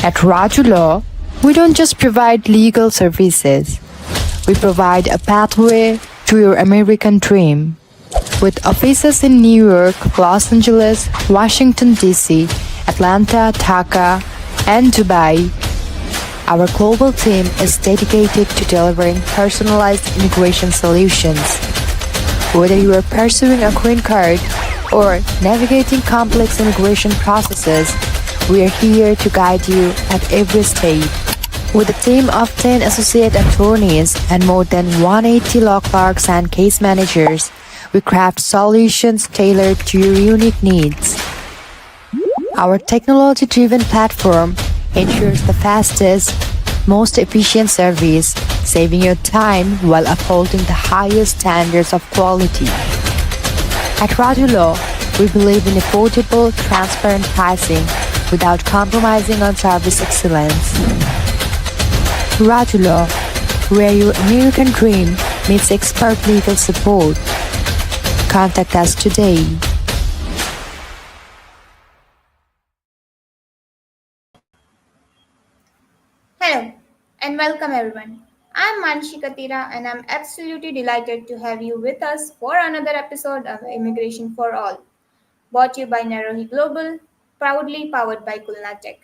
At Raju Law, we don't just provide legal services. We provide a pathway to your American dream. With offices in New York, Los Angeles, Washington, D.C., Atlanta, Dhaka, and Dubai, our global team is dedicated to delivering personalized immigration solutions. Whether you are pursuing a green card or navigating complex immigration processes, we are here to guide you at every stage. With a team of 10 associate attorneys and more than 180 law clerks and case managers, we craft solutions tailored to your unique needs. Our technology-driven platform ensures the fastest, most efficient service, saving your time while upholding the highest standards of quality. At Raju Law, we believe in affordable, transparent pricing without compromising on service excellence. Raju Law, where your American dream meets expert legal support. Contact us today. Hello and welcome everyone. I'm Manshi Katira and I'm absolutely delighted to have you with us for another episode of Immigration for All, brought to you by Narohi Global, proudly powered by Kulna Tech.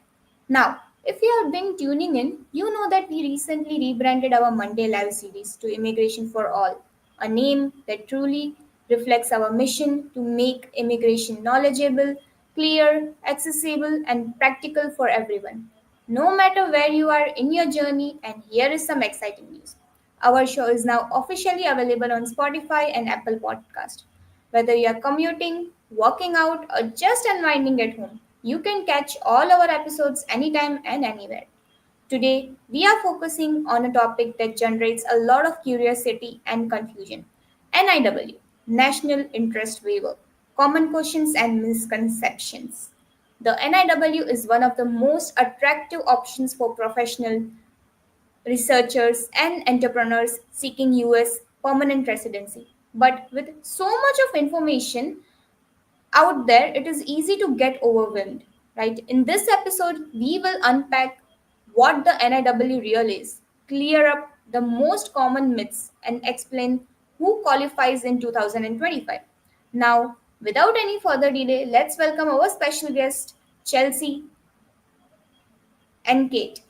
Now, if you have been tuning in, you know that we recently rebranded our Monday Live series to Immigration for All, a name that truly reflects our mission to make immigration knowledgeable, clear, accessible, and practical for everyone. No matter where you are in your journey, and here is some exciting news. Our show is now officially available on Spotify and Apple Podcast. Whether you are commuting, working out, or just unwinding at home, you can catch all our episodes anytime and anywhere. Today, we are focusing on a topic that generates a lot of curiosity and confusion: NIW, National Interest Waiver, Common Questions and Misconceptions. The NIW is one of the most attractive options for professional researchers and entrepreneurs seeking US permanent residency. But with so much of information out there, it is easy to get overwhelmed, right? In this episode, we will unpack what the NIW really is, clear up the most common myths, and explain who qualifies in 2025. Now, without any further delay, let's welcome our special guest, Chelsea and Kate.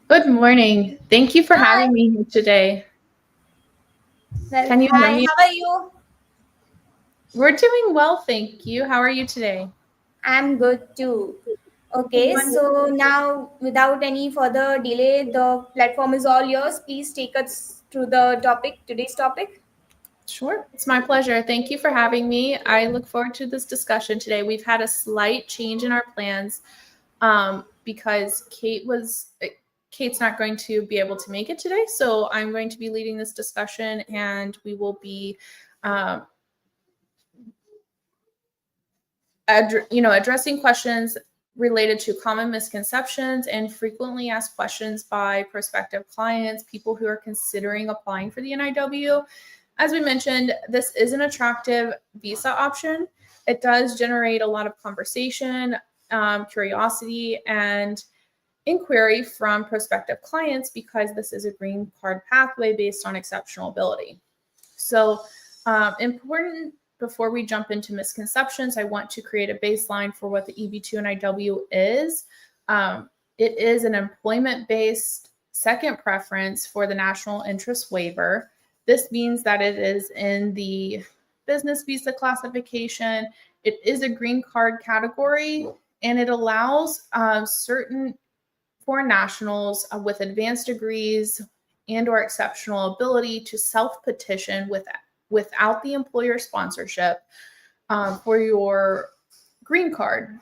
Good morning. Thank you for Hi. having me here today. Well, Can you hear hi, me? how are you? We're doing well, thank you. How are you today? I'm good too. Okay, so Wonderful. now without any further delay, the platform is all yours. Please take us through the topic, today's topic. Sure, it's my pleasure. Thank you for having me. I look forward to this discussion today. We've had a slight change in our plans because Kate's not going to be able to make it today, so I'm going to be leading this discussion, and we will be addressing questions related to common misconceptions and frequently asked questions by prospective clients, people who are considering applying for the NIW. As we mentioned, this is an attractive visa option. It does generate a lot of conversation, curiosity, and inquiry from prospective clients because this is a green card pathway based on exceptional ability. So important before we jump into misconceptions, I want to create a baseline for what the EB2 NIW is. It is an employment-based second preference for the national interest waiver. This means that it is in the business visa classification. It is a green card category, and it allows certain foreign nationals with advanced degrees and or exceptional ability to self-petition without the employer sponsorship for your green card.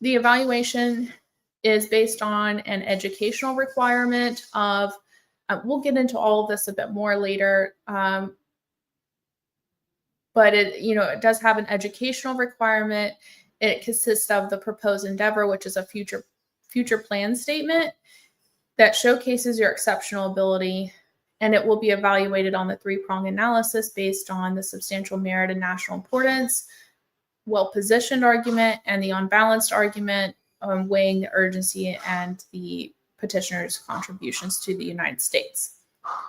The evaluation is based on an educational requirement of, we'll get into all of this a bit more later, but it does have an educational requirement. It consists of the proposed endeavor, which is a future plan statement that showcases your exceptional ability, and it will be evaluated on the three-prong analysis based on the substantial merit and national importance, well-positioned argument and the unbalanced argument, weighing the urgency and the petitioner's contributions to the United States.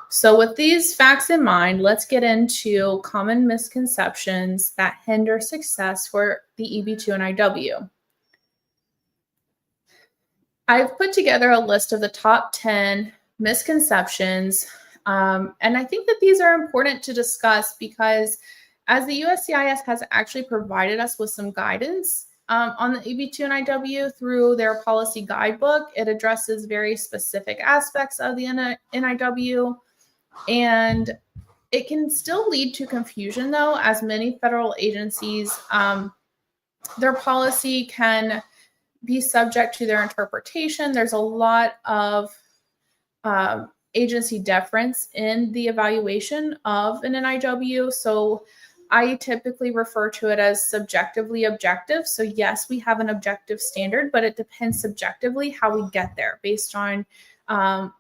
So with these facts in mind, let's get into common misconceptions that hinder success for the EB2 NIW. I've put together a list of the top 10 misconceptions, and I think that these are important to discuss because as the USCIS has actually provided us with some guidance on the EB2 NIW through their policy guidebook, it addresses very specific aspects of the NIW, and it can still lead to confusion though, as many federal agencies, their policy can be subject to their interpretation. There's a lot of agency deference in the evaluation of an NIW. So I typically refer to it as subjectively objective. So yes, we have an objective standard, but it depends subjectively how we get there based on an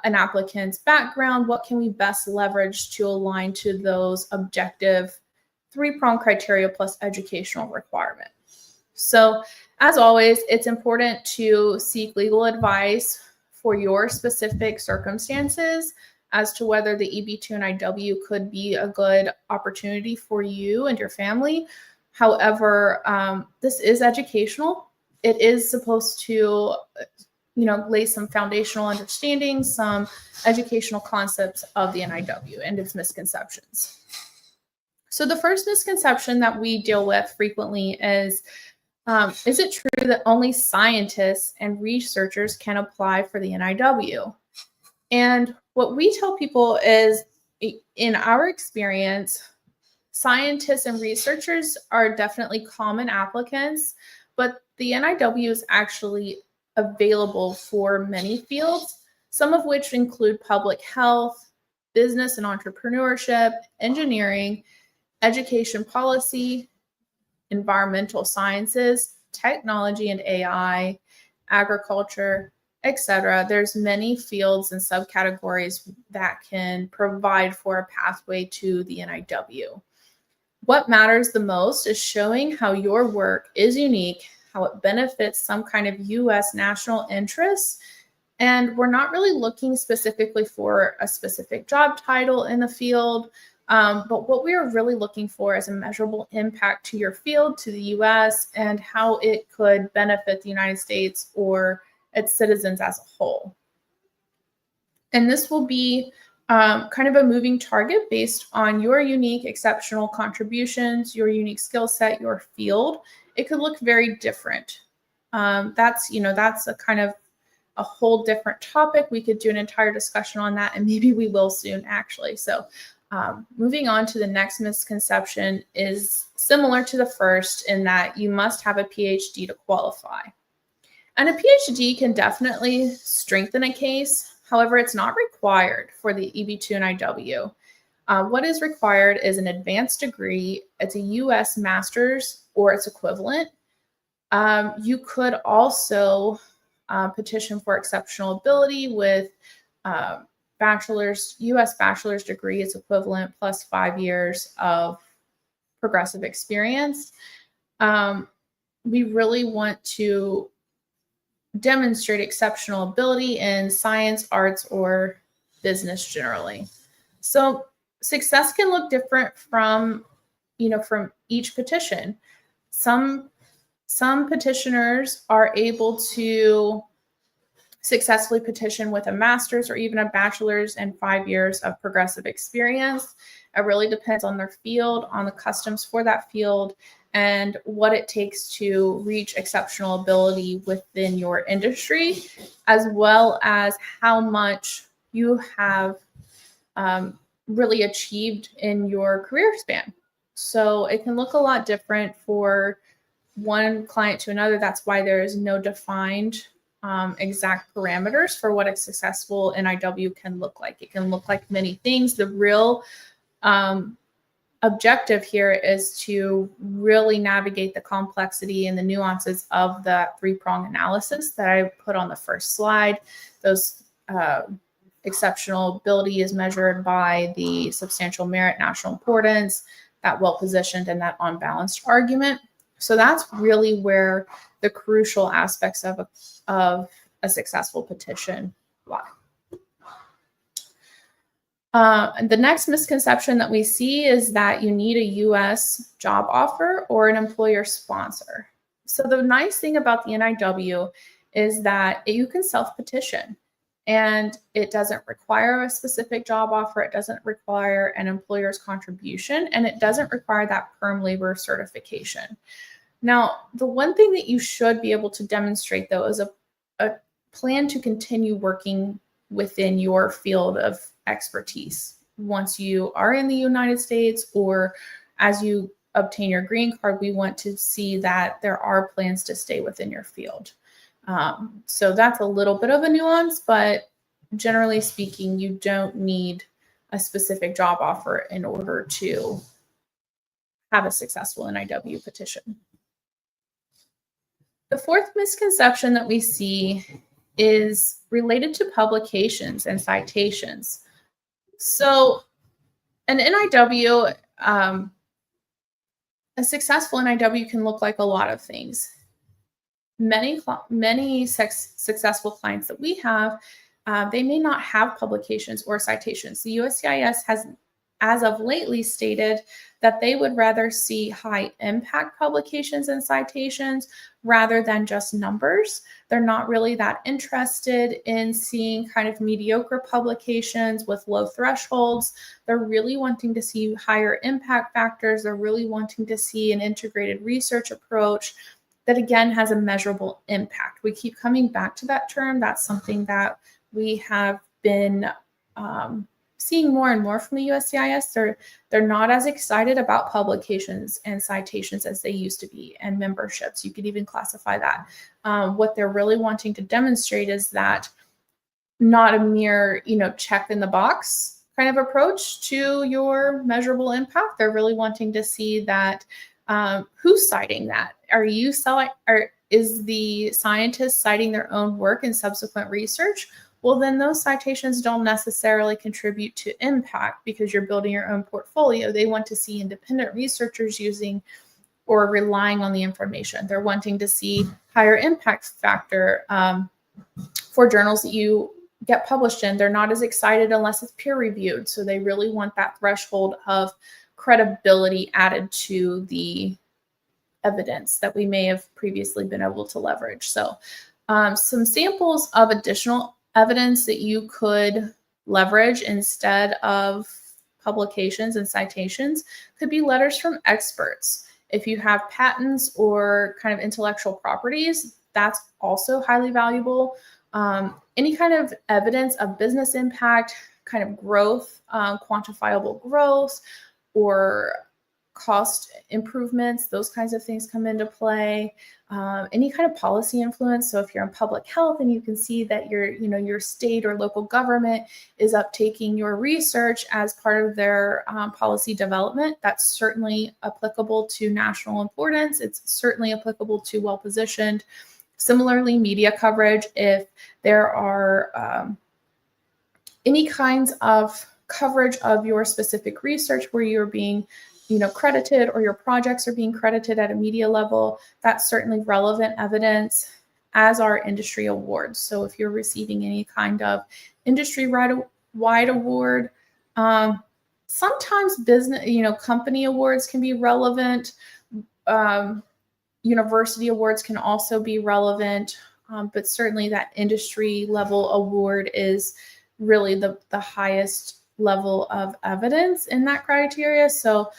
applicant's background. What can we best leverage to align to those objective 3-pronged criteria plus educational requirement? So as always, it's important to seek legal advice for your specific circumstances as to whether the EB2 NIW could be a good opportunity for you and your family. However, this is educational. It is supposed to, lay some foundational understanding, some educational concepts of the NIW and its misconceptions. So the first misconception that we deal with frequently is it true that only scientists and researchers can apply for the NIW? And what we tell people is, in our experience, scientists and researchers are definitely common applicants, but the NIW is actually available for many fields, some of which include public health, business and entrepreneurship, engineering, education policy, environmental sciences, technology and AI, agriculture, etc. There's many fields and subcategories that can provide for a pathway to the NIW. What matters the most is showing how your work is unique, how it benefits some kind of U.S. national interest, and we're not really looking specifically for a specific job title in the field. But what we are really looking for is a measurable impact to your field, to the U.S., and how it could benefit the United States or its citizens as a whole. And this will be kind of a moving target based on your unique, exceptional contributions, your unique skill set, your field. It could look very different. That's a kind of a whole different topic. We could do an entire discussion on that, and maybe we will soon, actually. So moving on to the next misconception is similar to the first in that you must have a PhD to qualify. And a PhD can definitely strengthen a case. However, it's not required for the EB2 NIW. What is required is an advanced degree. It's a U.S. master's or its equivalent. You could also petition for exceptional ability with U.S. bachelor's degree, its equivalent, plus 5 years of progressive experience. We really want to demonstrate exceptional ability in science, arts, or business generally. So success can look different from each petition. Some petitioners are able to successfully petition with a master's or even a bachelor's and 5 years of progressive experience. It really depends on their field, on the customs for that field, and what it takes to reach exceptional ability within your industry, as well as how much you have really achieved in your career span. So it can look a lot different for one client to another. That's why there is no defined exact parameters for what a successful NIW can look like. It can look like many things. The real objective here is to really navigate the complexity and the nuances of that 3-prong analysis that I put on the first slide. Those exceptional ability is measured by the substantial merit, national importance, that well-positioned, and that unbalanced argument. So that's really where the crucial aspects of a successful petition lie. And the next misconception that we see is that you need a US job offer or an employer sponsor. So the nice thing about the NIW is that you can self-petition, and it doesn't require a specific job offer. It doesn't require an employer's contribution, and it doesn't require that perm labor certification. Now, the one thing that you should be able to demonstrate, though, is a plan to continue working within your field of expertise once you are in the United States, or as you obtain your green card. We want to see that there are plans to stay within your field. So that's a little bit of a nuance, but generally speaking, you don't need a specific job offer in order to have a successful NIW petition. The fourth misconception that we see is related to publications and citations. So an NIW, a successful NIW can look like a lot of things. Many successful clients that we have, they may not have publications or citations. The USCIS has, as of lately, stated that they would rather see high impact publications and citations rather than just numbers. They're not really that interested in seeing kind of mediocre publications with low thresholds. They're really wanting to see higher impact factors. They're really wanting to see an integrated research approach that, again, has a measurable impact. We keep coming back to that term. That's something that we have been seeing more and more from the USCIS. They're not as excited about publications and citations as they used to be, and memberships. You could even classify that. What they're really wanting to demonstrate is that not a mere, check in the box kind of approach to your measurable impact. They're really wanting to see that who's citing that. Is the scientist citing their own work and subsequent research? Well, then those citations don't necessarily contribute to impact because you're building your own portfolio. They want to see independent researchers using or relying on the information. They're wanting to see higher impact factor for journals that you get published in. They're not as excited unless it's peer reviewed. So they really want that threshold of credibility added to the evidence that we may have previously been able to leverage. So some samples of additional evidence that you could leverage instead of publications and citations could be letters from experts. If you have patents or kind of intellectual properties, that's also highly valuable. Any kind of evidence of business impact, kind of growth, quantifiable growth, or cost improvements, those kinds of things come into play. Any kind of policy influence. So if you're in public health and you can see that your state or local government is uptaking your research as part of their policy development, that's certainly applicable to national importance. It's certainly applicable to well-positioned. Similarly, media coverage, if there are any kinds of coverage of your specific research where you're being credited, or your projects are being credited at a media level, that's certainly relevant evidence, as are industry awards. So if you're receiving any kind of industry-wide award, sometimes business, company awards can be relevant. University awards can also be relevant, but certainly that industry level award is really the highest level of evidence in that criteria. So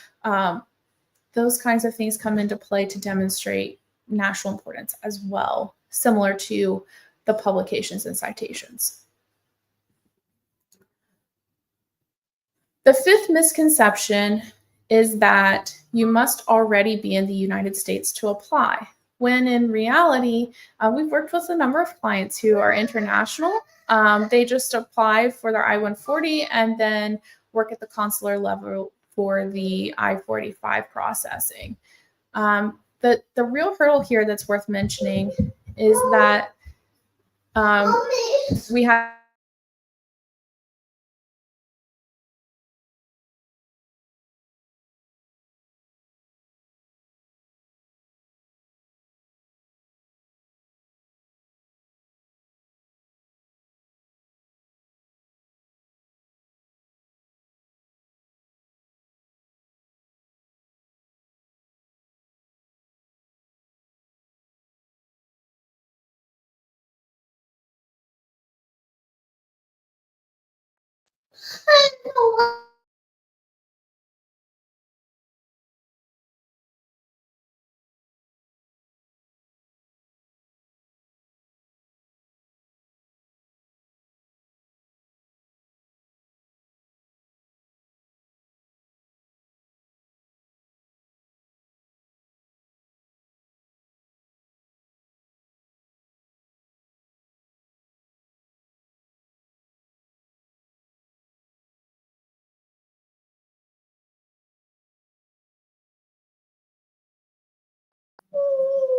those kinds of things come into play to demonstrate national importance as well, similar to the publications and citations. The fifth misconception is that you must already be in the United States to apply, when in reality, we've worked with a number of clients who are international. They just apply for their I-140 and then work at the consular level for the I-45 processing. The real hurdle here that's worth mentioning is that we have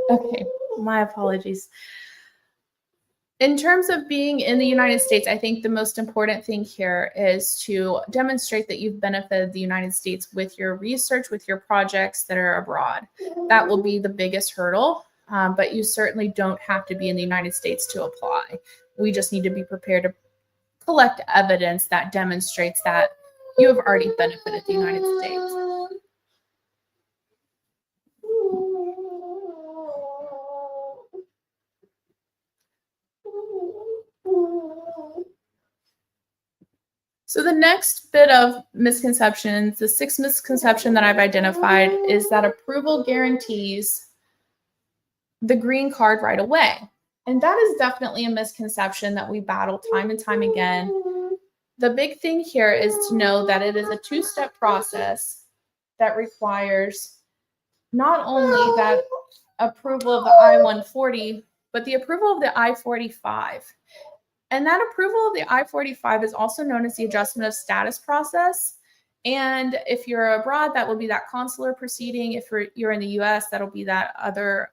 Okay, my apologies. In terms of being in the United States, I think the most important thing here is to demonstrate that you've benefited the United States with your research, with your projects that are abroad. That will be the biggest hurdle, but you certainly don't have to be in the United States to apply. We just need to be prepared to collect evidence that demonstrates that you have already benefited the United States. So the next bit of misconceptions, the sixth misconception that I've identified is that approval guarantees the green card right away. And that is definitely a misconception that we battle time and time again. The big thing here is to know that it is a two-step process that requires not only that approval of the I-140, but the approval of the I-45. And that approval of the I-45 is also known as the adjustment of status process. And if you're abroad, that will be that consular proceeding. If you're in the US, that'll be that other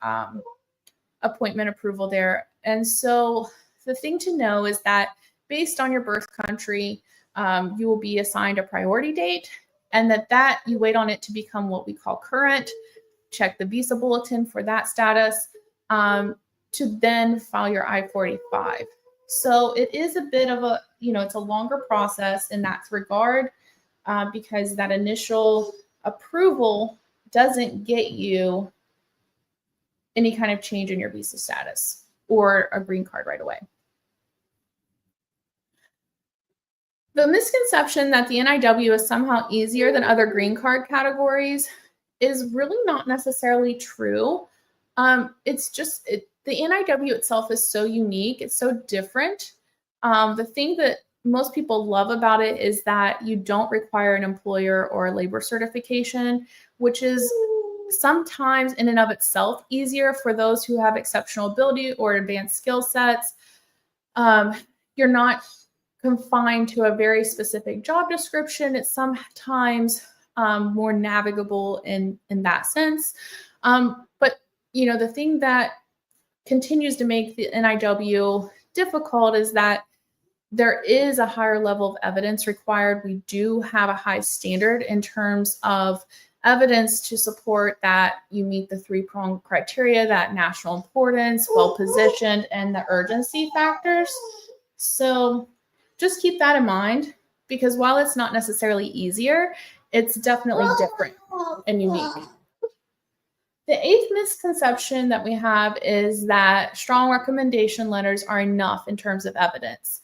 appointment approval there. And so the thing to know is that based on your birth country, you will be assigned a priority date, and that you wait on it to become what we call current. Check the visa bulletin for that status, to then file your I-45. So it is a bit of a, it's a longer process in that regard, because that initial approval doesn't get you any kind of change in your visa status or a green card right away. The misconception that the NIW is somehow easier than other green card categories is really not necessarily true. It's just, the NIW itself is so unique. It's so different. The thing that most people love about it is that you don't require an employer or a labor certification, which is sometimes in and of itself easier for those who have exceptional ability or advanced skill sets. You're not confined to a very specific job description. It's sometimes more navigable in that sense. But the thing that continues to make the NIW difficult is that there is a higher level of evidence required. We do have a high standard in terms of evidence to support that you meet the three-pronged criteria, that national importance, well-positioned, and the urgency factors. So just keep that in mind, because while it's not necessarily easier, it's definitely different and unique. The eighth misconception that we have is that strong recommendation letters are enough in terms of evidence.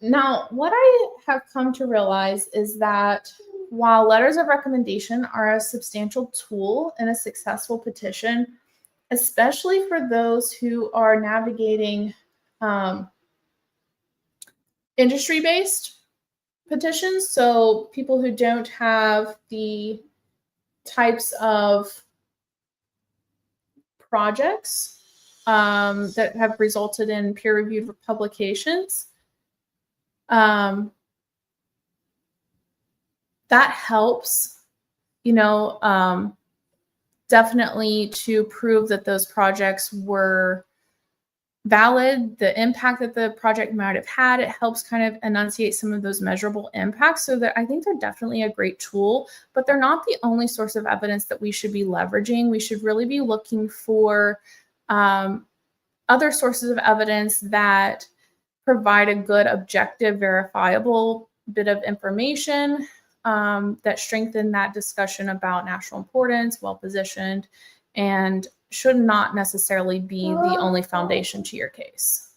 Now, what I have come to realize is that while letters of recommendation are a substantial tool in a successful petition, especially for those who are navigating industry-based petitions, so people who don't have the types of projects that have resulted in peer-reviewed publications, that helps, definitely to prove that those projects were valid, the impact that the project might have had. It helps kind of enunciate some of those measurable impacts. So that I think they're definitely a great tool, but they're not the only source of evidence that we should be leveraging. We should really be looking for other sources of evidence that provide a good, objective, verifiable bit of information that strengthen that discussion about national importance, well-positioned, and should not necessarily be the only foundation to your case.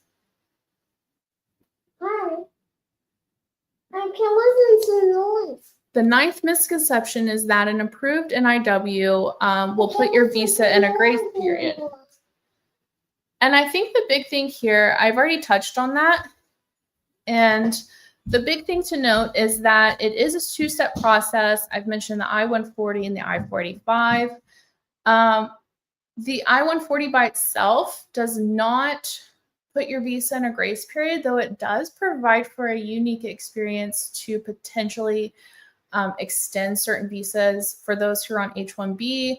I can listen to noise. The ninth misconception is that an approved NIW will put your visa in a grace period. And I think the big thing here, I've already touched on that. And the big thing to note is that it is a two-step process. I've mentioned the I-140 and the I-45. The I-140 by itself does not put your visa in a grace period, though it does provide for a unique experience to potentially extend certain visas. For those who are on H-1B,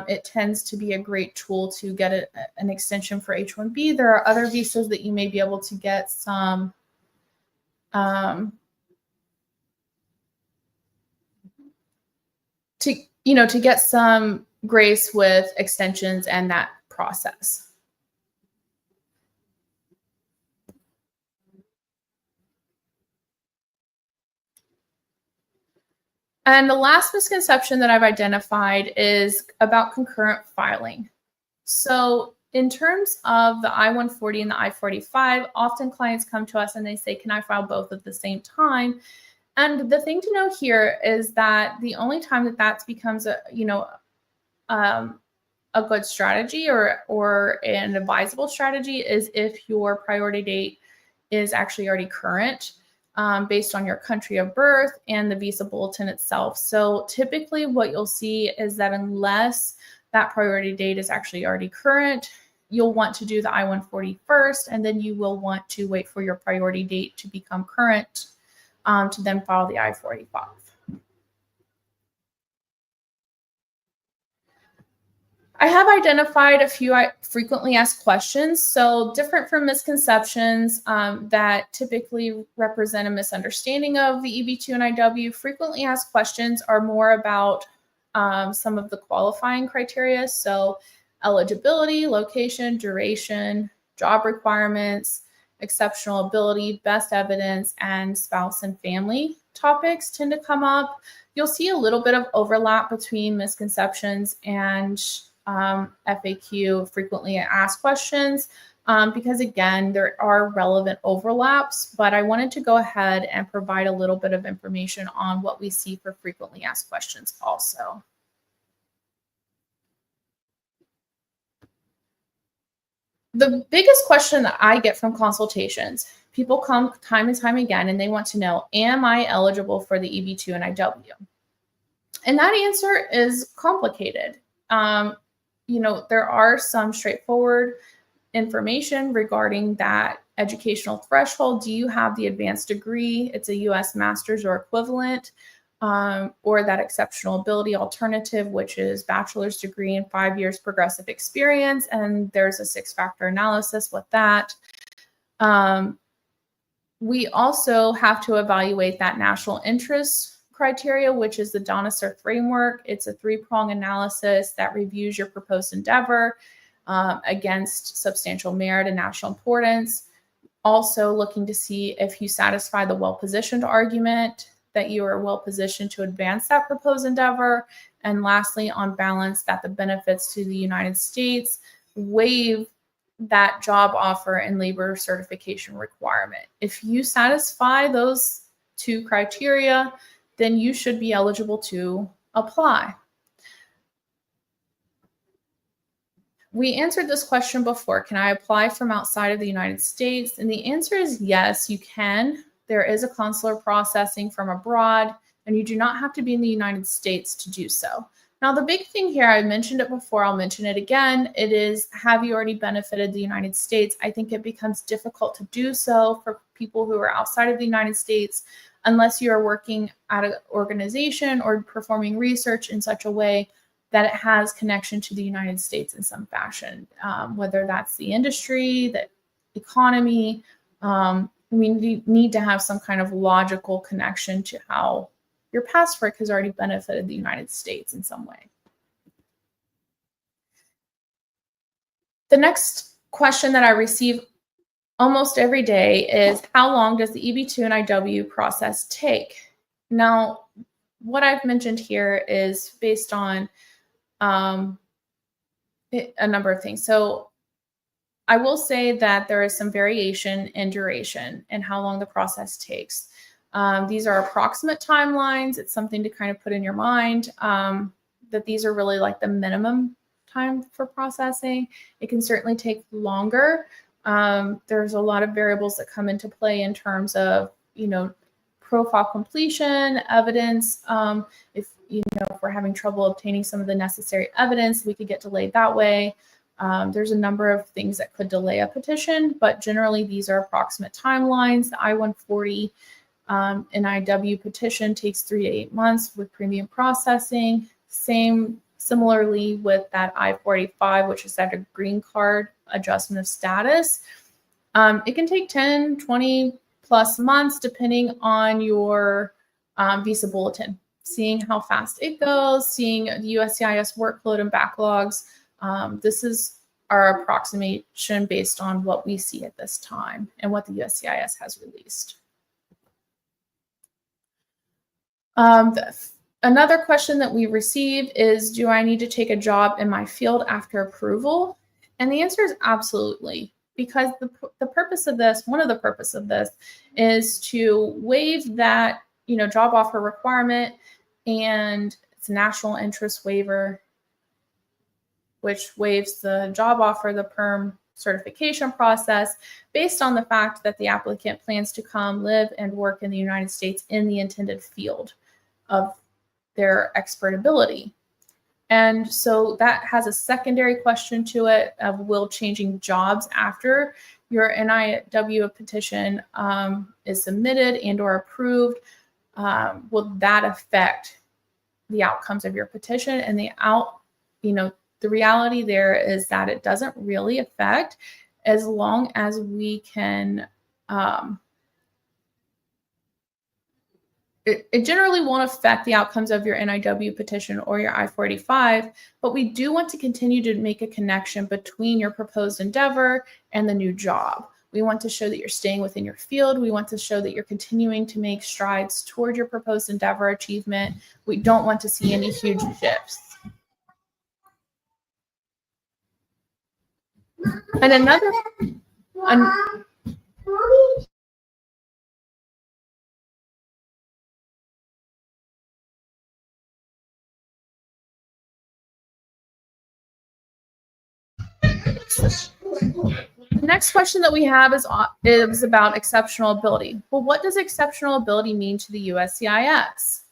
it tends to be a great tool to get an extension for H-1B. There are other visas that you may be able to get some to get some grace with extensions and that process. And the last misconception that I've identified is about concurrent filing. So in terms of the I-140 and the I-45, often clients come to us and they say, can I file both at the same time? And the thing to know here is that the only time that becomes a good strategy or an advisable strategy is if your priority date is actually already current, based on your country of birth and the visa bulletin itself. So typically what you'll see is that unless that priority date is actually already current, you'll want to do the I-140 first, and then you will want to wait for your priority date to become current to then file the I-45. I have identified a few frequently asked questions. So different from misconceptions that typically represent a misunderstanding of the EB2 and NIW, frequently asked questions are more about some of the qualifying criteria. So eligibility, location, duration, job requirements, exceptional ability, best evidence, and spouse and family topics tend to come up. You'll see a little bit of overlap between misconceptions and FAQ, frequently asked questions, because again, there are relevant overlaps, but I wanted to go ahead and provide a little bit of information on what we see for frequently asked questions also. The biggest question that I get from consultations, people come time and time again and they want to know, am I eligible for the EB2 and NIW? And that answer is complicated. There are some straightforward information regarding that educational threshold. Do you have the advanced degree? It's a US master's or equivalent, or that exceptional ability alternative, which is bachelor's degree and 5 years progressive experience. And there's a 6-factor analysis with that. We also have to evaluate that national interest criteria, which is the Donisser framework. It's a 3-prong analysis that reviews your proposed endeavor against substantial merit and national importance. Also looking to see if you satisfy the well-positioned argument, that you are well-positioned to advance that proposed endeavor. And lastly, on balance, that the benefits to the United States waive that job offer and labor certification requirement. If you satisfy those 2 criteria, then you should be eligible to apply. We answered this question before. Can I apply from outside of the United States? And the answer is yes, you can. There is a consular processing from abroad, and you do not have to be in the United States to do so. Now, the big thing here, I mentioned it before, I'll mention it again, it is, have you already benefited the United States? I think it becomes difficult to do so for people who are outside of the United States, unless you are working at an organization or performing research in such a way that it has connection to the United States in some fashion, whether that's the industry, the economy. We need to have some kind of logical connection to how your past work has already benefited the United States in some way. The next question that I receive almost every day is, how long does the EB2 and NIW process take? Now, what I've mentioned here is based on a number of things. So I will say that there is some variation in duration and how long the process takes. These are approximate timelines. It's something to kind of put in your mind that these are really like the minimum time for processing. It can certainly take longer. There's a lot of variables that come into play in terms of, profile completion, evidence. If we're having trouble obtaining some of the necessary evidence, we could get delayed that way. There's a number of things that could delay a petition, but generally these are approximate timelines. The I-140 NIW petition takes 3 to 8 months with premium processing. Similarly with that I-45, which is that green card adjustment of status. It can take 10, 20 plus months depending on your visa bulletin, seeing how fast it goes, seeing the USCIS workload and backlogs. This is our approximation based on what we see at this time and what the USCIS has released. Another question that we received is, do I need to take a job in my field after approval? And the answer is absolutely, because the purpose of this, one of the purpose of this is to waive that, job offer requirement, and it's a national interest waiver, which waives the job offer, the perm certification process based on the fact that the applicant plans to come live and work in the United States in the intended field of their expert ability. And so that has a secondary question to it of, will changing jobs after your NIW petition is submitted and or approved, will that affect the outcomes of your petition? And the reality there is that it doesn't really affect, as long as we can, it generally won't affect the outcomes of your NIW petition or your I-485, but we do want to continue to make a connection between your proposed endeavor and the new job. We want to show that you're staying within your field. We want to show that you're continuing to make strides toward your proposed endeavor achievement. We don't want to see any huge shifts. And the next question that we have is about exceptional ability. Well, what does exceptional ability mean to the USCIS?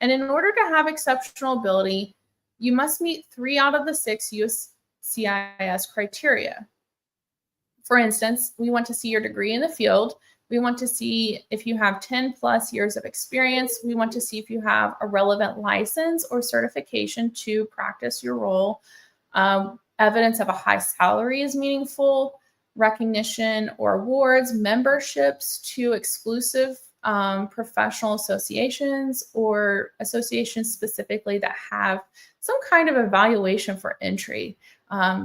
And in order to have exceptional ability, you must meet 3 out of the 6 USCIS criteria. For instance, we want to see your degree in the field. We want to see if you have 10 plus years of experience. We want to see if you have a relevant license or certification to practice your role. Evidence of a high salary is meaningful. Recognition or awards, memberships to exclusive professional associations or associations specifically that have some kind of evaluation for entry.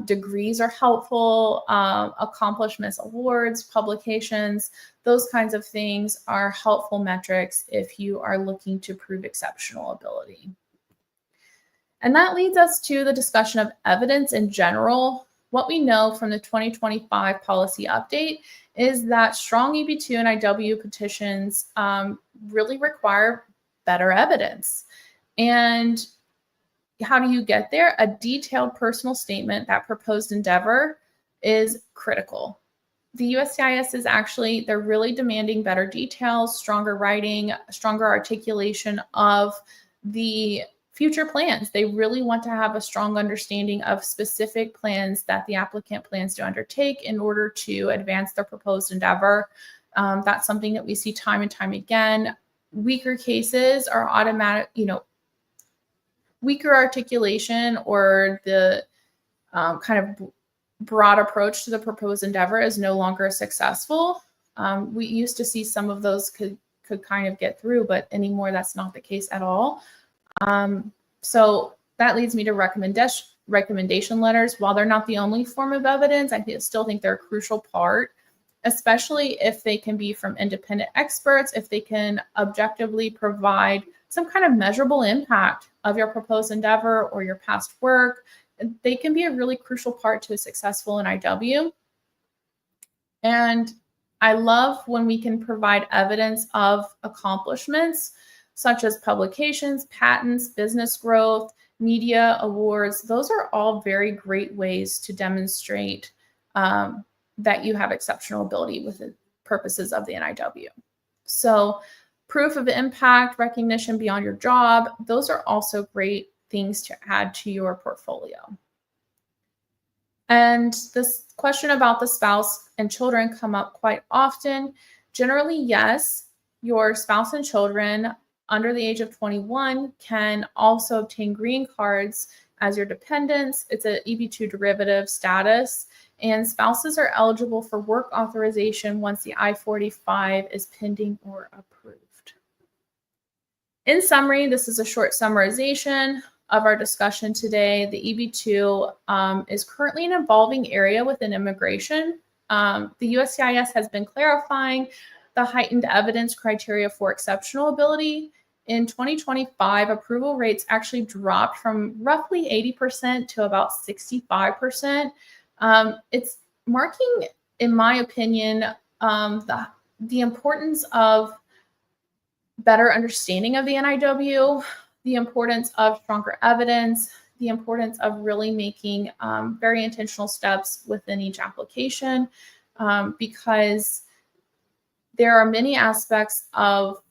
Degrees are helpful, accomplishments, awards, publications, those kinds of things are helpful metrics if you are looking to prove exceptional ability. And that leads us to the discussion of evidence in general. What we know from the 2025 policy update is that strong EB2 and NIW petitions really require better evidence. And how do you get there? A detailed personal statement, that proposed endeavor, is critical. The USCIS is actually, they're really demanding better details, stronger writing, stronger articulation of the future plans. They really want to have a strong understanding of specific plans that the applicant plans to undertake in order to advance their proposed endeavor. That's something that we see time and time again. Weaker cases are automatic, weaker articulation or the kind of broad approach to the proposed endeavor is no longer successful. We used to see some of those could kind of get through, but anymore that's not the case at all. So that leads me to recommendation letters. While they're not the only form of evidence, I still think they're a crucial part, especially if they can be from independent experts, if they can objectively provide some kind of measurable impact of your proposed endeavor or your past work. They can be a really crucial part to a successful NIW. And I love when we can provide evidence of accomplishments such as publications, patents, business growth, media awards. Those are all very great ways to demonstrate that you have exceptional ability with the purposes of the NIW. So proof of impact, recognition beyond your job, those are also great things to add to your portfolio. And this question about the spouse and children come up quite often. Generally, yes, your spouse and children under the age of 21 can also obtain green cards as your dependents. It's an EB2 derivative status, and spouses are eligible for work authorization once the I-45 is pending or approved. In summary, this is a short summarization of our discussion today. The EB2 is currently an evolving area within immigration. The USCIS has been clarifying the heightened evidence criteria for exceptional ability. In 2025, approval rates actually dropped from roughly 80% to about 65%. It's marking, in my opinion, the importance of better understanding of the NIW, the importance of stronger evidence, the importance of really making very intentional steps within each application, because there are many aspects of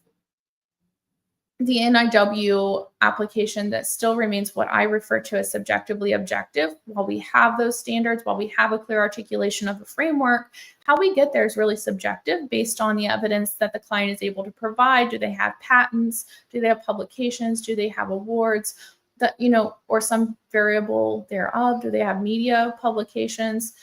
the NIW application that still remains what I refer to as subjectively objective. While we have those standards, while we have a clear articulation of the framework, how we get there is really subjective based on the evidence that the client is able to provide. Do they have patents? Do they have publications? Do they have awards? That, or some variable thereof? Do they have media publications?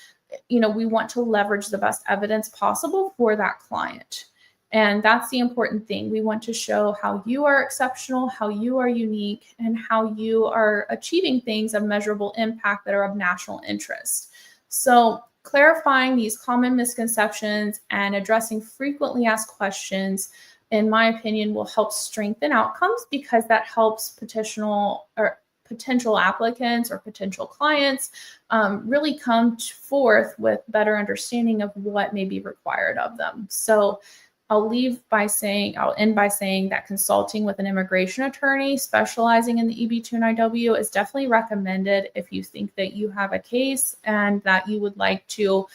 We want to leverage the best evidence possible for that client. And that's the important thing. We want to show how you are exceptional, how you are unique, and how you are achieving things of measurable impact that are of national interest. So clarifying these common misconceptions and addressing frequently asked questions, in my opinion, will help strengthen outcomes, because that helps potential applicants or potential clients really come forth with better understanding of what may be required of them. So I'll end by saying that consulting with an immigration attorney specializing in the EB2 and NIW is definitely recommended if you think that you have a case and that you would like to,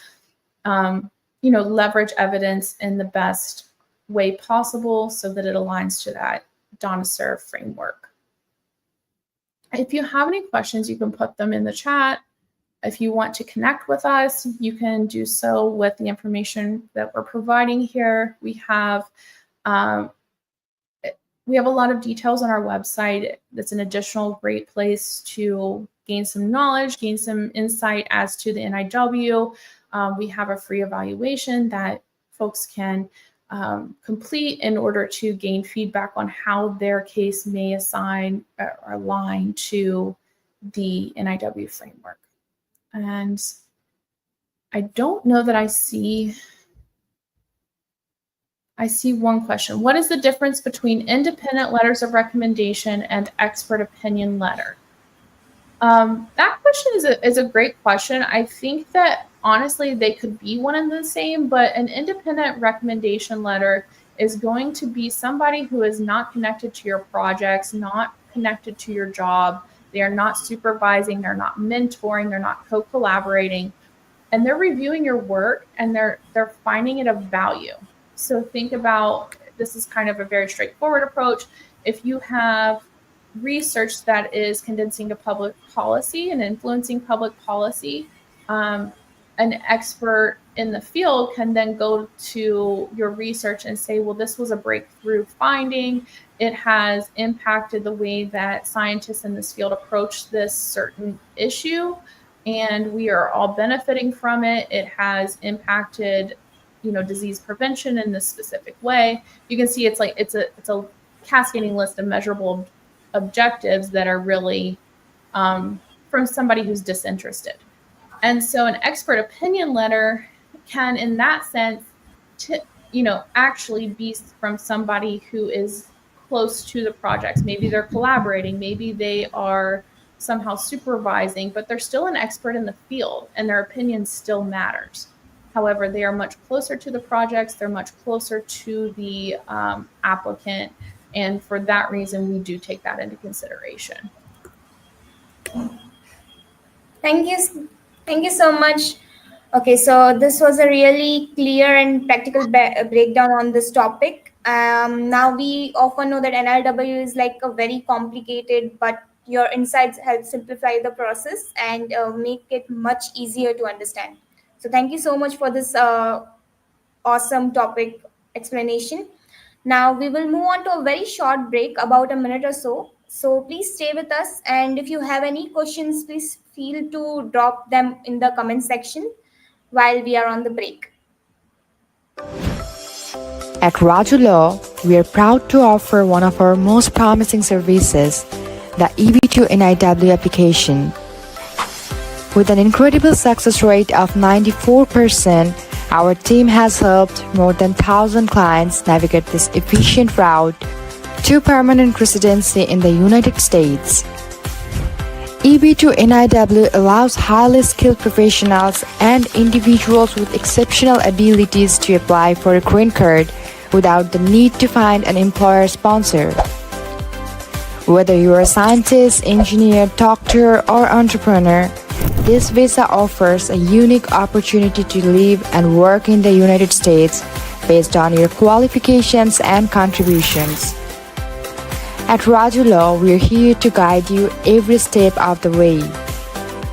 leverage evidence in the best way possible so that it aligns to that DONA-CERV framework. If you have any questions, you can put them in the chat. If you want to connect with us, you can do so with the information that we're providing here. We have a lot of details on our website. That's an additional great place to gain some knowledge, gain some insight as to the NIW. We have a free evaluation that folks can complete in order to gain feedback on how their case may assign or align to the NIW framework. And I don't know that I see one question. What is the difference between independent letters of recommendation and expert opinion letter? That question is a great question. I think that honestly they could be one and the same, but an independent recommendation letter is going to be somebody who is not connected to your projects, not connected to your job. They are not supervising, they're not mentoring, they're not co-collaborating, and they're reviewing your work and they're finding it of value. So think about, this is kind of a very straightforward approach. If you have research that is condensing to public policy and influencing public policy, an expert in the field can then go to your research and say, well, this was a breakthrough finding. It has impacted the way that scientists in this field approach this certain issue, and we are all benefiting from it. It has impacted, disease prevention in this specific way. You can see it's a cascading list of measurable objectives that are really from somebody who's disinterested. And so an expert opinion letter can, in that sense, actually be from somebody who is close to the projects. Maybe they're collaborating, maybe they are somehow supervising, but they're still an expert in the field and their opinion still matters. However, they are much closer to the projects, they're much closer to the applicant, and for that reason, we do take that into consideration. Thank you. Thank you so much. Okay, so this was a really clear and practical breakdown on this topic. Now we often know that NIW is like a very complicated, but your insights help simplify the process and make it much easier to understand. So thank you so much for this awesome topic explanation. Now we will move on to a very short break, about a minute or so. So please stay with us. And if you have any questions, please feel to drop them in the comment section while we are on the break. At Raju Law, we are proud to offer one of our most promising services, the EB2 NIW application. With an incredible success rate of 94%, our team has helped more than 1,000 clients navigate this efficient route to permanent residency in the United States. EB2 NIW allows highly skilled professionals and individuals with exceptional abilities to apply for a green card without the need to find an employer sponsor. Whether you're a scientist, engineer, doctor, or entrepreneur, this visa offers a unique opportunity to live and work in the United States based on your qualifications and contributions. At Raju Law, we're here to guide you every step of the way,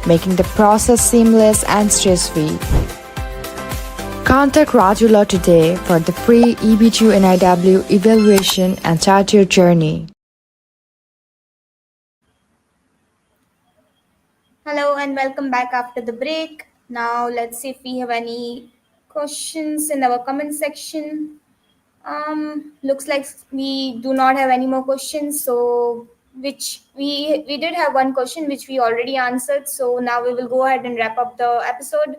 making the process seamless and stress-free. Contact Raju Law today for the free EB2 NIW evaluation and start your journey. Hello and welcome back after the break. Now let's see if we have any questions in our comment section. Looks like we do not have any more questions. So which we did have one question which we already answered. So now we will go ahead and wrap up the episode.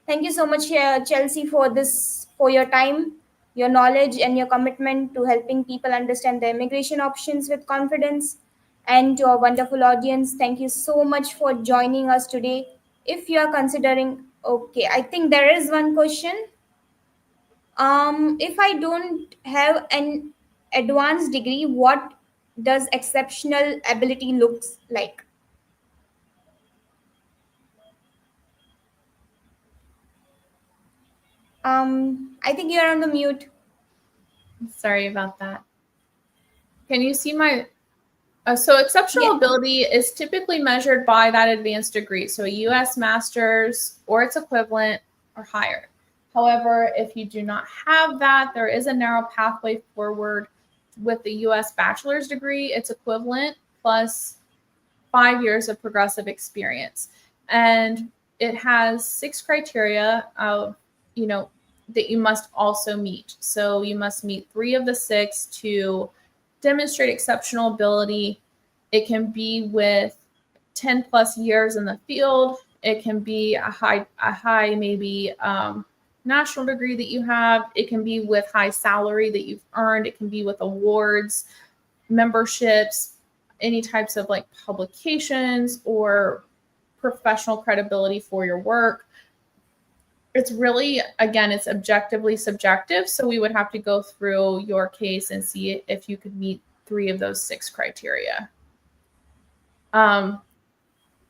Thank you so much, Chelsea, for your time, your knowledge, and your commitment to helping people understand the immigration options with confidence. And to our wonderful audience, thank you so much for joining us today. If you are considering, okay, I think there is one question. If I don't have an advanced degree, what does exceptional ability looks like? I think you're on the mute. Sorry about that. Can you see my... so exceptional Yeah. ability is typically measured by that advanced degree, so a U.S. master's or its equivalent or higher. However, if you do not have that, there is a narrow pathway forward with the U.S. bachelor's degree, its equivalent, plus 5 years of progressive experience. And it has 6 criteria of, that you must also meet. So you must meet 3 of the 6 to demonstrate exceptional ability. It can be with 10 plus years in the field. It can be a high maybe national degree that you have. It can be with high salary that you've earned. It can be with awards, memberships, any types of like publications or professional credibility for your work. It's really, again, it's objectively subjective. So we would have to go through your case and see if you could meet 3 of those 6 criteria.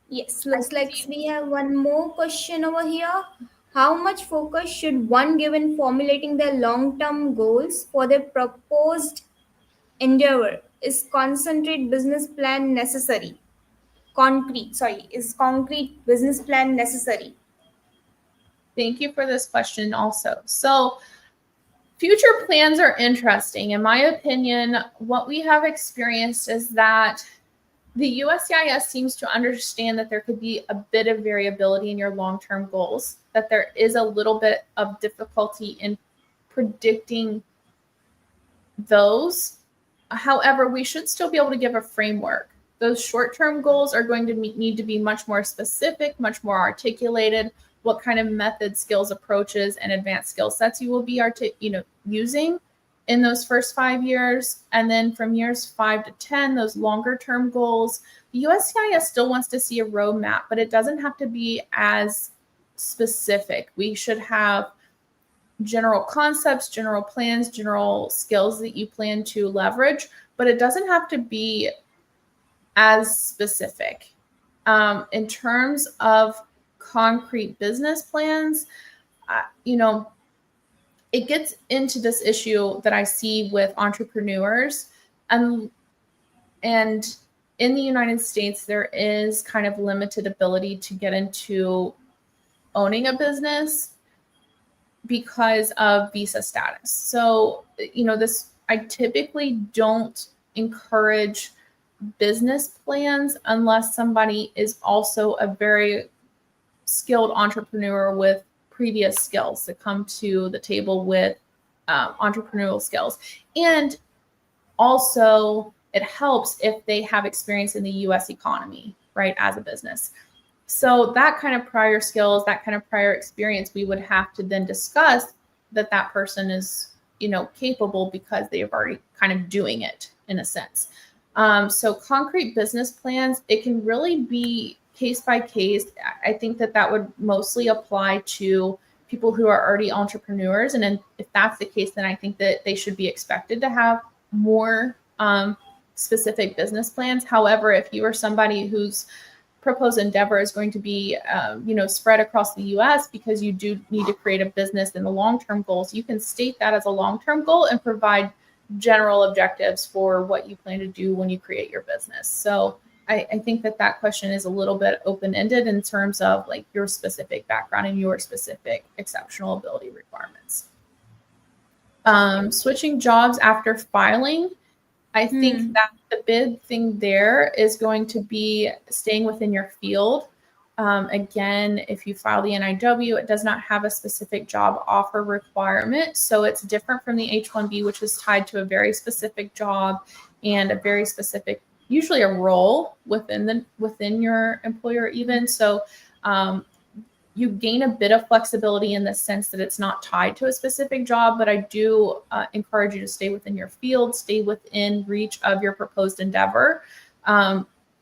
Yes, looks like we have one more question over here. How much focus should one give in formulating their long-term goals for their proposed endeavor? Is concentrate business plan necessary? Is concrete business plan necessary? Thank you for this question also. So future plans are interesting. In my opinion, what we have experienced is that the USCIS seems to understand that there could be a bit of variability in your long-term goals, that there is a little bit of difficulty in predicting those. However, we should still be able to give a framework. Those short-term goals are going to need to be much more specific, much more articulated, what kind of methods, skills, approaches, and advanced skill sets you will be using in those first 5 years. And then from years 5 to 10, those longer term goals, the USCIS still wants to see a roadmap, but it doesn't have to be as specific. We should have general concepts, general plans, general skills that you plan to leverage, but it doesn't have to be as specific. In terms of concrete business plans, it gets into this issue that I see with entrepreneurs, and in the United States, there is kind of limited ability to get into owning a business because of visa status. So, I typically don't encourage business plans unless somebody is also a very skilled entrepreneur with previous skills that come to the table with entrepreneurial skills. And also, it helps if they have experience in the US economy, right, as a business. So that kind of prior skills, that kind of prior experience, we would have to then discuss that person is, capable because they have already kind of doing it in a sense. So concrete business plans, it can really be case by case. I think that would mostly apply to people who are already entrepreneurs. And then if that's the case, then I think that they should be expected to have more specific business plans. However, if you are somebody whose proposed endeavor is going to be, spread across the U.S. because you do need to create a business in the long-term goals, you can state that as a long-term goal and provide general objectives for what you plan to do when you create your business. So I think that question is a little bit open-ended in terms of like your specific background and your specific exceptional ability requirements. Switching jobs after filing, I think that the big thing there is going to be staying within your field. Again, if you file the NIW, it does not have a specific job offer requirement. So it's different from the H-1B, which is tied to a very specific job and a very specific, usually a role within your employer even. So you gain a bit of flexibility in the sense that it's not tied to a specific job, but I do encourage you to stay within your field, stay within reach of your proposed endeavor.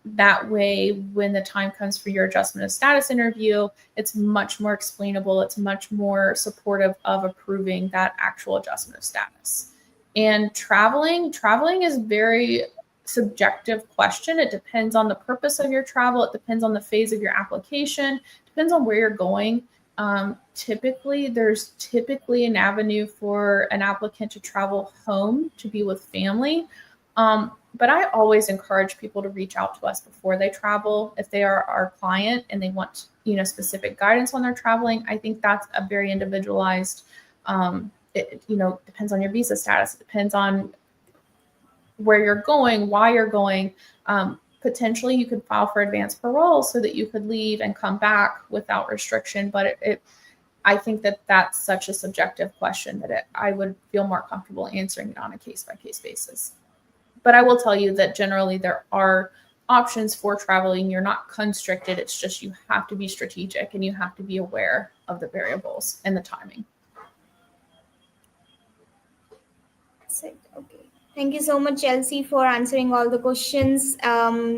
That way, when the time comes for your adjustment of status interview, it's much more explainable. It's much more supportive of approving that actual adjustment of status. And traveling is very subjective question. It depends on the purpose of your travel. It depends on the phase of your application. Depends on where you're going. There's typically an avenue for an applicant to travel home to be with family. But I always encourage people to reach out to us before they travel. If they are our client and they want, specific guidance when they're traveling, I think that's a very individualized, it depends on your visa status. It depends on where you're going, why you're going. Potentially you could file for advanced parole so that you could leave and come back without restriction. But I think that that's such a subjective question that I would feel more comfortable answering it on a case-by-case basis. But I will tell you that generally there are options for traveling. You're not constricted. It's just you have to be strategic and you have to be aware of the variables and the timing. Okay. Thank you so much, Chelsea, for answering all the questions.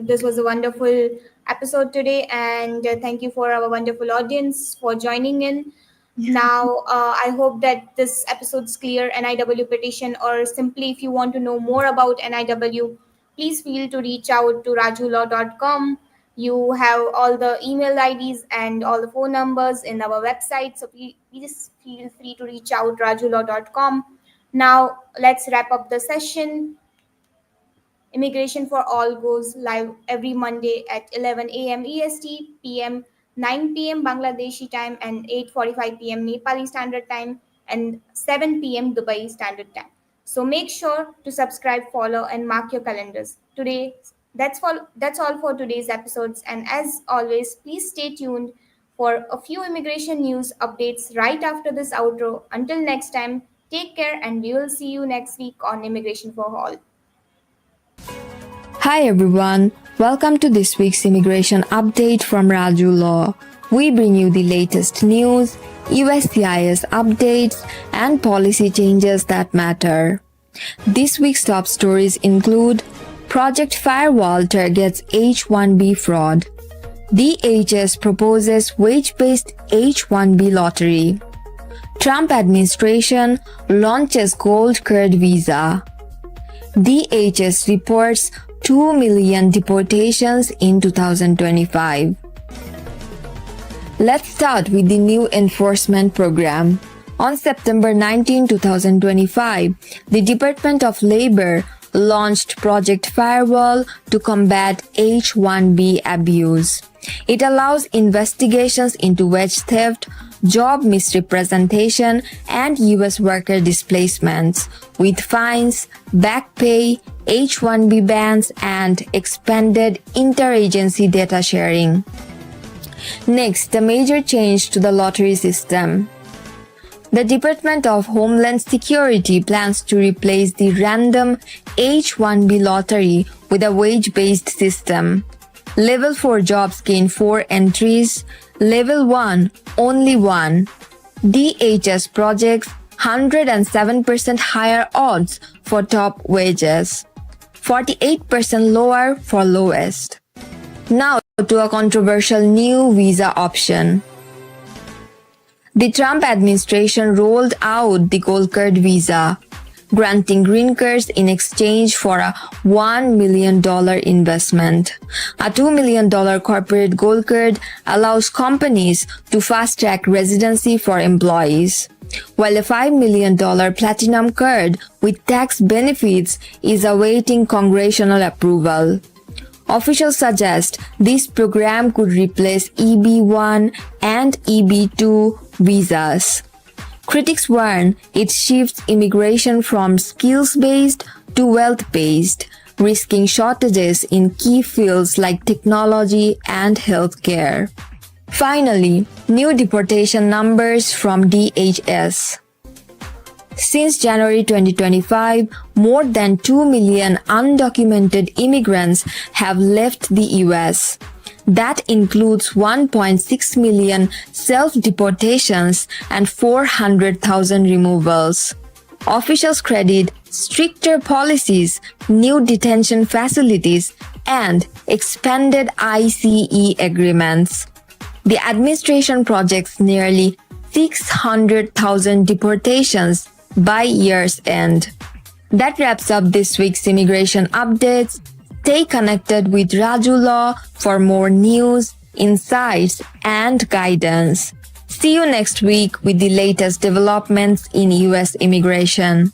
This was a wonderful episode today, and thank you for our wonderful audience for joining in. Now, I hope that this episode's clear NIW petition, or simply if you want to know more about NIW, please feel to reach out to rajulaw.com. You have all the email IDs and all the phone numbers in our website, so please feel free to reach out rajulaw.com. Now, let's wrap up the session. Immigration for All goes live every Monday at 11 a.m. EST, PM 9 p.m. Bangladeshi time, and 8:45 p.m. Nepali Standard Time, and 7 p.m. Dubai Standard Time. So make sure to subscribe, follow, and mark your calendars. That's all for today's episodes. And as always, please stay tuned for a few immigration news updates right after this outro. Until next time, take care, and we will see you next week on Immigration for All. Hi everyone, welcome to this week's immigration update from Raju Law. We bring you the latest news, USCIS updates, and policy changes that matter. This week's top stories include Project Firewall targets H-1B fraud, DHS proposes wage-based H-1B lottery. Trump administration launches gold card visa. DHS reports 2 million deportations in 2025. Let's start with the new enforcement program. On September 19, 2025, the Department of Labor launched Project Firewall to combat H-1B abuse. It allows investigations into wage theft, job misrepresentation, and U.S. worker displacements, with fines, back pay, H-1B bans, and expanded interagency data sharing. Next, the major change to the lottery system. The Department of Homeland Security plans to replace the random H-1B lottery with a wage-based system. Level 4 jobs gain 4 entries. Level 1, only 1. DHS projects 107% higher odds for top wages, 48% lower for lowest. Now to a controversial new visa option. The Trump administration rolled out the gold card visa, granting green cards in exchange for a $1 million investment. A $2 million corporate gold card allows companies to fast-track residency for employees, while a $5 million platinum card with tax benefits is awaiting congressional approval. Officials suggest this program could replace EB-1 and EB-2 visas. Critics warn it shifts immigration from skills-based to wealth-based, risking shortages in key fields like technology and healthcare. Finally, new deportation numbers from DHS. Since January 2025, more than 2 million undocumented immigrants have left the US. That includes 1.6 million self-deportations and 400,000 removals. Officials credit stricter policies, new detention facilities, and expanded ICE agreements. The administration projects nearly 600,000 deportations by year's end. That wraps up this week's immigration updates. Stay connected with Raju Law for more news, insights, and guidance. See you next week with the latest developments in US immigration.